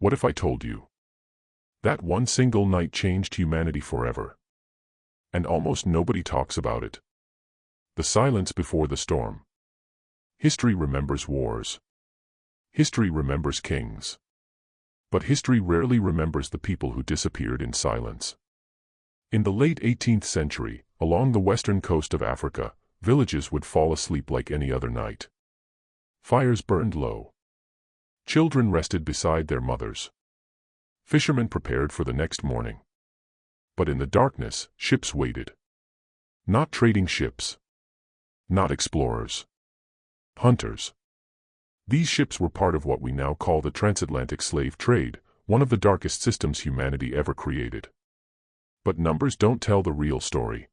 What if I told you that one single night changed humanity forever? And almost nobody talks about it. The silence before the storm. History remembers wars. History remembers kings. But history rarely remembers the people who disappeared in silence. In the late 18th century, along the western coast of Africa, villages would fall asleep like any other night. Fires burned low. Children rested beside their mothers. Fishermen prepared for the next morning. But in the darkness, ships waited. Not trading ships. Not explorers. Hunters. These ships were part of what we now call the transatlantic slave trade, one of the darkest systems humanity ever created. But numbers don't tell the real story.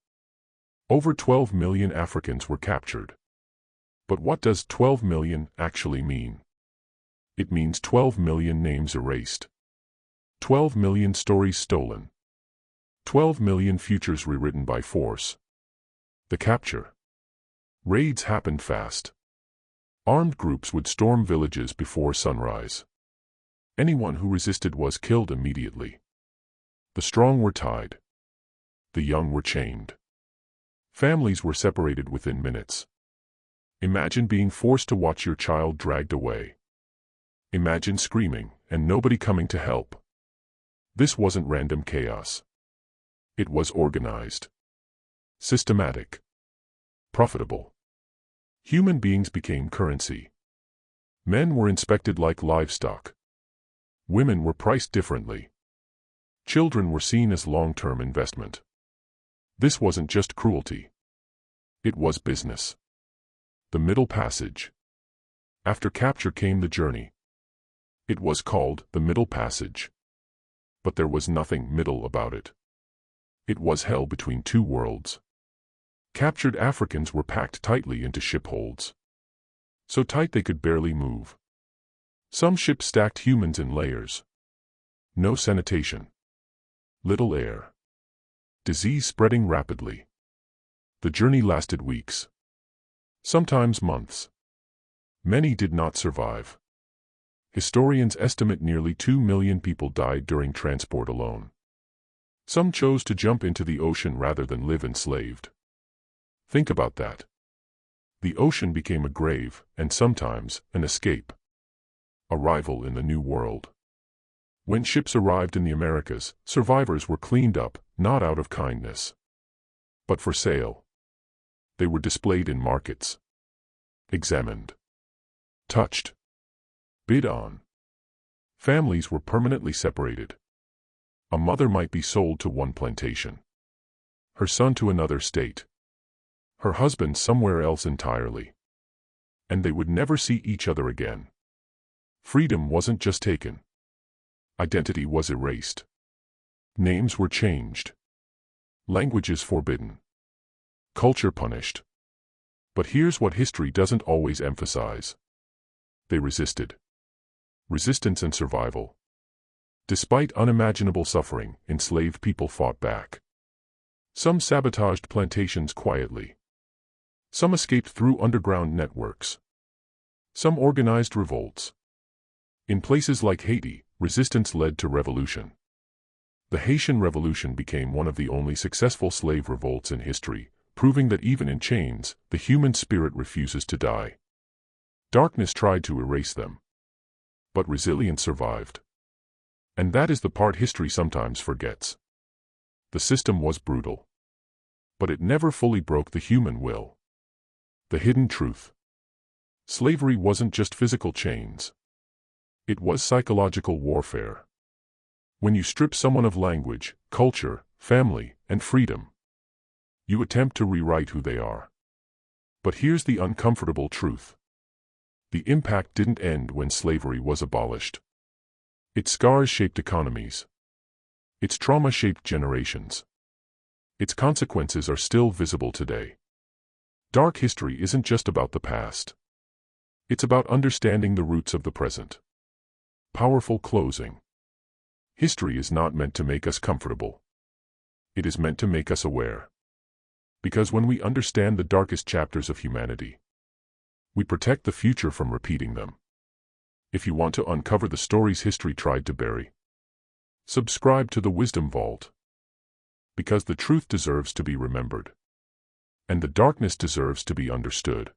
Over 12 million Africans were captured. But what does 12 million actually mean? It means 12 million names erased. 12 million stories stolen. 12 million futures rewritten by force. The capture. Raids happened fast. Armed groups would storm villages before sunrise. Anyone who resisted was killed immediately. The strong were tied. The young were chained. Families were separated within minutes. Imagine being forced to watch your child dragged away. Imagine screaming and nobody coming to help. This wasn't random chaos. It was organized. Systematic. Profitable. Human beings became currency. Men were inspected like livestock. Women were priced differently. Children were seen as long-term investment. This wasn't just cruelty. It was business. The Middle Passage. After capture came the journey. It was called the Middle Passage. But there was nothing middle about it. It was hell between two worlds. Captured Africans were packed tightly into ship holds. So tight they could barely move. Some ships stacked humans in layers. No sanitation. Little air. Disease spreading rapidly. The journey lasted weeks. Sometimes months. Many did not survive. Historians estimate nearly 2 million people died during transport alone. Some chose to jump into the ocean rather than live enslaved. Think about that. The ocean became a grave, and sometimes, an escape. Arrival in the New World. When ships arrived in the Americas, survivors were cleaned up, not out of kindness, but for sale. They were displayed in markets. Examined. Touched. Bid on. Families were permanently separated. A mother might be sold to one plantation. Her son to another state. Her husband somewhere else entirely. And they would never see each other again. Freedom wasn't just taken. Identity was erased. Names were changed. Languages forbidden. Culture punished. But here's what history doesn't always emphasize. They resisted. Resistance and survival. Despite unimaginable suffering, enslaved people fought back. Some sabotaged plantations quietly. Some escaped through underground networks. Some organized revolts. In places like Haiti, resistance led to revolution. The Haitian Revolution became one of the only successful slave revolts in history, proving that even in chains, the human spirit refuses to die. Darkness tried to erase them. But resilience survived. And that is the part history sometimes forgets. The system was brutal. But it never fully broke the human will. The hidden truth. Slavery wasn't just physical chains. It was psychological warfare. When you strip someone of language, culture, family, and freedom, you attempt to rewrite who they are. But here's the uncomfortable truth. The impact didn't end when slavery was abolished. Its scars shaped economies. Its trauma shaped generations. Its consequences are still visible today. Dark history isn't just about the past. It's about understanding the roots of the present. Powerful closing. History is not meant to make us comfortable. It is meant to make us aware. Because when we understand the darkest chapters of humanity, we protect the future from repeating them. If you want to uncover the stories history tried to bury, subscribe to the Wisdom Vault. Because the truth deserves to be remembered, and the darkness deserves to be understood.